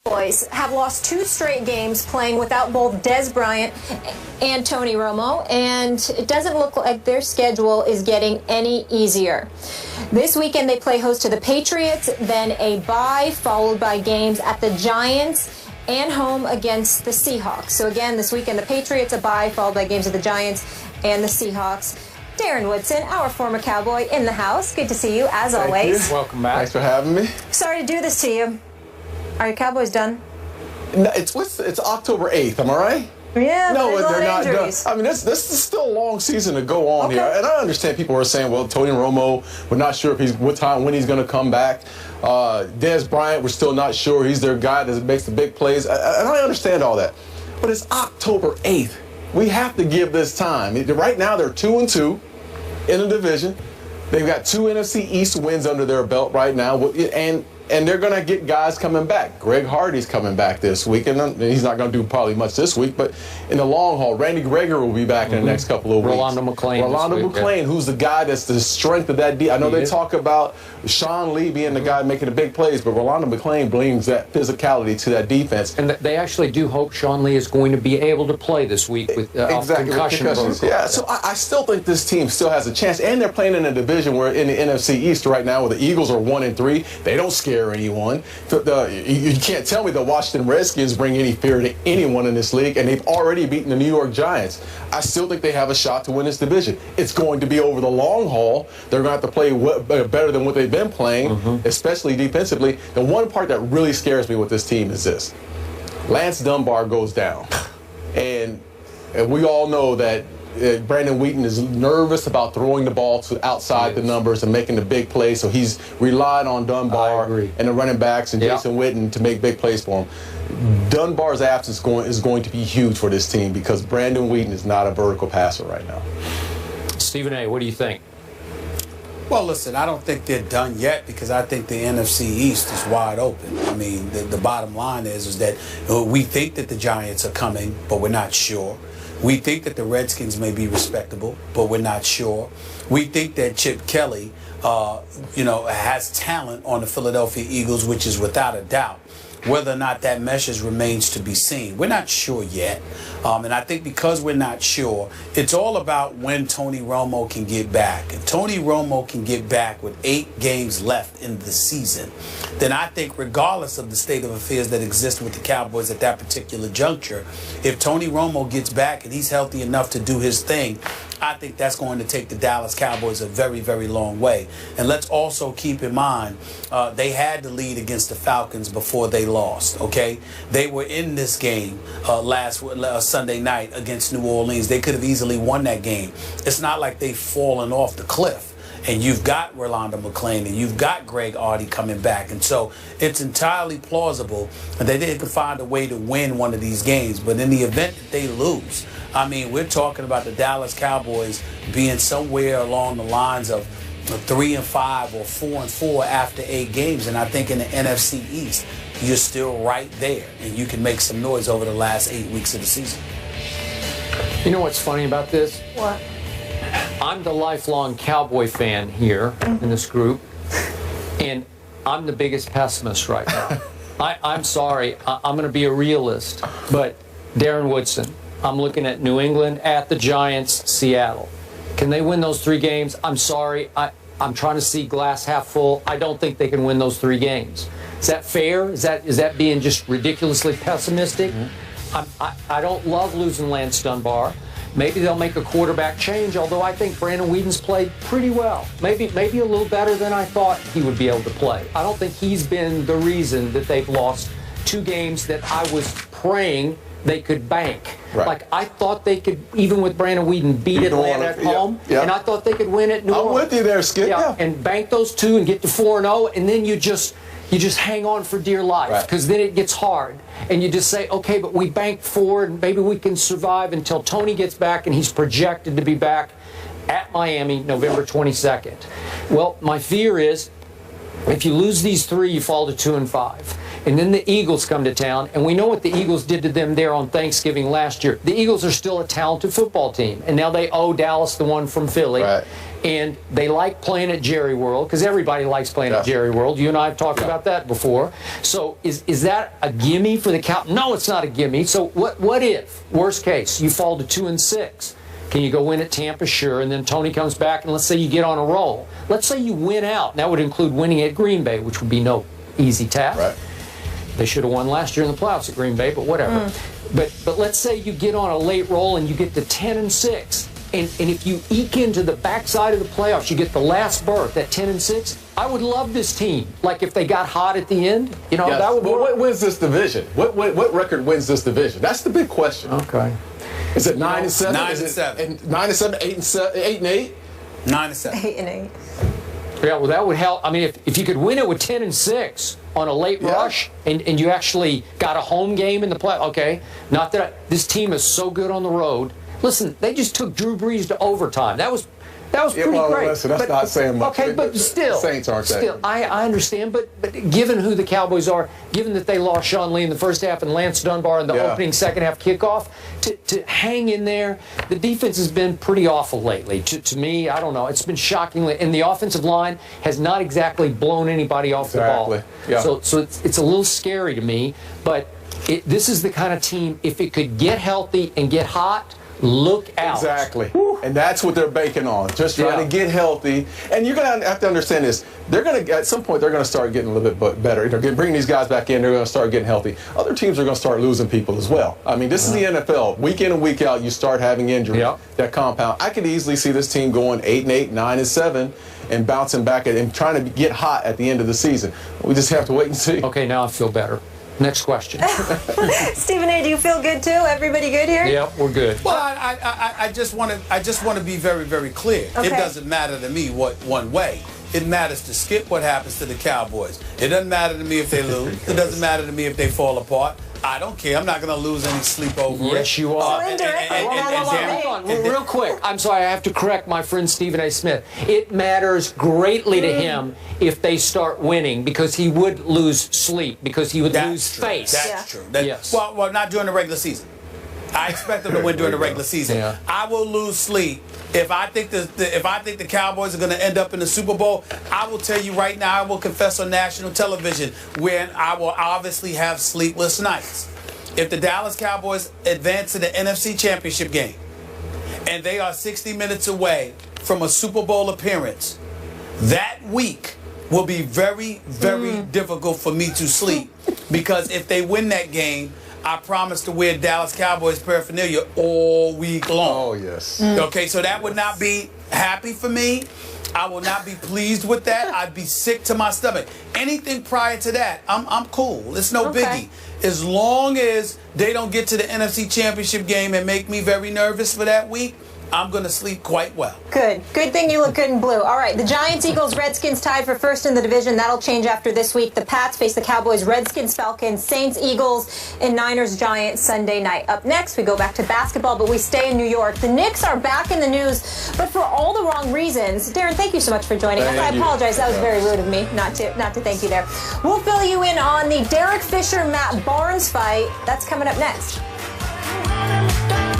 Cowboys have lost 2 straight games playing without both Dez Bryant and Tony Romo, and it doesn't look like their schedule is getting any easier. This weekend they play host to the Patriots, then a bye followed by games at the Giants and home against the Seahawks. So again, this weekend the Patriots, a bye followed by games at the Giants and the Seahawks. Darren Woodson, our former Cowboy, in the house. Good to see you, as always. You. Welcome back. Thanks for having me. Sorry to do this to you. Are your Cowboys done? No, it's October 8th, am I right? Yeah, no, they're not done. injuries. I mean, this is still a long season to go on here, and I understand people are saying, well, Tony Romo, we're not sure if when he's going to come back. Dez Bryant, we're still not sure. He's their guy that makes the big plays, and I understand all that. But it's October 8th. We have to give this time. Right now, they're 2-2 in the division. They've got 2 NFC East wins under their belt right now, and they're going to get guys coming back. Greg Hardy's coming back this week, and he's not going to do probably much this week, but in the long haul, Randy Gregory will be back in the next couple of weeks. Rolando McClain, who's the guy that's the strength of that D. I know they talk about Sean Lee being the guy making the big plays, but Rolando McClain brings that physicality to that defense. And they actually do hope Sean Lee is going to be able to play this week with concussions. Yeah, so I still think this team still has a chance, and they're playing in a division where in the NFC East right now where the Eagles are 1-3. They don't scare anyone. You can't tell me the Washington Redskins bring any fear to anyone in this league, and they've already beaten the New York Giants. I still think they have a shot to win this division. It's going to be over the long haul. They're going to have to play better than what they've been playing, especially defensively. The one part that really scares me with this team is this. Lance Dunbar goes down, and we all know that Brandon Wheaton is nervous about throwing the ball to outside the numbers and making the big plays, so he's relied on Dunbar and the running backs and Jason Witten to make big plays for him. Dunbar's absence is going to be huge for this team because Brandon Wheaton is not a vertical passer right now. Stephen A., what do you think? Well, listen, I don't think they're done yet because I think the NFC East is wide open. I mean, the bottom line is that we think that the Giants are coming, but we're not sure. We think that the Redskins may be respectable, but we're not sure. We think that Chip Kelly, has talent on the Philadelphia Eagles, which is without a doubt. Whether or not that meshes remains to be seen. We're not sure yet. And I think because we're not sure, it's all about when Tony Romo can get back. If Tony Romo can get back with 8 games left in the season, then I think regardless of the state of affairs that exist with the Cowboys at that particular juncture, if Tony Romo gets back and he's healthy enough to do his thing, I think that's going to take the Dallas Cowboys a very, very long way. And let's also keep in mind, they had the lead against the Falcons before they lost, okay? They were in this game last Sunday night against New Orleans. They could have easily won that game. It's not like they've fallen off the cliff. And you've got Rolando McClain and you've got Greg Hardy coming back. And so it's entirely plausible that they could find a way to win one of these games. But in the event that they lose, I mean, we're talking about the Dallas Cowboys being somewhere along the lines of 3-5 or 4-4 after 8 games. And I think in the NFC East, you're still right there. And you can make some noise over the last 8 weeks of the season. You know what's funny about this? What? I'm the lifelong Cowboy fan here in this group, and I'm the biggest pessimist right now. I'm sorry. I'm going to be a realist, but Darren Woodson, I'm looking at New England, at the Giants, Seattle. Can they win those 3 games? I'm sorry. I'm trying to see glass half full. I don't think they can win those 3 games. Is that fair? Is that being just ridiculously pessimistic? I don't love losing Lance Dunbar. Maybe they'll make a quarterback change, although I think Brandon Whedon's played pretty well. Maybe a little better than I thought he would be able to play. I don't think he's been the reason that they've lost 2 games that I was praying they could bank. Right. Like, I thought they could, even with Brandon Whedon, beat Atlanta at home, and I thought they could win at New Orleans. I'm with you there, Skip. Yeah. And bank those 2 and get to 4-0, and then you just hang on for dear life, because then it gets hard. And you just say, okay, but we banked 4, and maybe we can survive until Tony gets back, and he's projected to be back at Miami November 22nd. Well, my fear is if you lose these 3, you fall to 2-5. And then the Eagles come to town, and we know what the Eagles did to them there on Thanksgiving last year. The Eagles are still a talented football team, and now they owe Dallas the one from Philly. and they like playing at Jerry World because everybody likes playing at Jerry World. You and I have talked about that before. So is that a gimme for the Cowboys? No, it's not a gimme. So what if, worst case, you fall to 2-6? Can you go win at Tampa? Sure. And then Tony comes back, and let's say you get on a roll. Let's say you win out. And that would include winning at Green Bay, which would be no easy task. Right. They should have won last year in the playoffs at Green Bay, but whatever. But let's say you get on a late roll and you get to 10-6. And if you eke into the backside of the playoffs, you get the last berth at 10-6. I would love this team. Like if they got hot at the end, you know, that would. What wins this division? What record wins this division? That's the big question. Okay. Is it 9-7? 9-7. 9-7, 8-8? 9-7. 8-8. Yeah, well, that would help. I mean, if you could win it with 10-6 on a late rush, and you actually got a home game in the play. Okay, not that this team is so good on the road. Listen, they just took Drew Brees to overtime. That was pretty great. Listen, that's not saying much. Okay, but still, Saints aren't still. I understand, but given who the Cowboys are, given that they lost Sean Lee in the first half and Lance Dunbar in the opening second half kickoff, to hang in there, the defense has been pretty awful lately. To me, I don't know. It's been shockingly, and the offensive line has not exactly blown anybody off the ball. Yeah. So it's a little scary to me, but this is the kind of team, if it could get healthy and get hot, look out. Exactly. Whew. And that's what they're banking on. Just trying to get healthy. And you're going to have to understand this. They're going to, at some point, they're going to start getting a little bit better. They're bringing these guys back in. They're going to start getting healthy. Other teams are going to start losing people as well. I mean, this is the NFL. Week in and week out, you start having injuries that compound. I could easily see this team going 8-8, 9-7, and bouncing back and trying to get hot at the end of the season. We just have to wait and see. Okay, now I feel better. Next question. Stephen A., do you feel good too? Everybody good here? Yep, we're good. Well, I just want to be very, very clear. Okay. It doesn't matter to me what one way. It matters to Skip what happens to the Cowboys. It doesn't matter to me if they lose. It doesn't matter to me if they fall apart. I don't care. I'm not going to lose any sleep over it. Yes, you are. Hold on. Real quick. I'm sorry. I have to correct my friend Stephen A. Smith. It matters greatly to him if they start winning because he would lose sleep, because he would lose face. That's true. Yes. Well, not during the regular season. I expect them to win during the regular season. Yeah. I will lose sleep if I think the Cowboys are going to end up in the Super Bowl. I will tell you right now, I will confess on national television when I will obviously have sleepless nights. If the Dallas Cowboys advance to the NFC Championship game and they are 60 minutes away from a Super Bowl appearance, that week will be very, very difficult for me to sleep, because if they win that game, I promise to wear Dallas Cowboys paraphernalia all week long. Oh, yes. Okay, so that would not be happy for me. I will not be pleased with that. I'd be sick to my stomach. Anything prior to that, I'm cool. It's no biggie. As long as they don't get to the NFC Championship game and make me very nervous for that week, I'm going to sleep quite well. Good. Good thing you look good in blue. All right, the Giants, Eagles, Redskins tied for first in the division. That'll change after this week. The Pats face the Cowboys, Redskins, Falcons, Saints, Eagles, and Niners, Giants Sunday night. Up next, we go back to basketball, but we stay in New York. The Knicks are back in the news, but for all the wrong reasons. Darren, thank you so much for joining us. I apologize. That was very rude of me not to thank you there. We'll fill you in on the Derek Fisher-Matt Barnes fight. That's coming up next.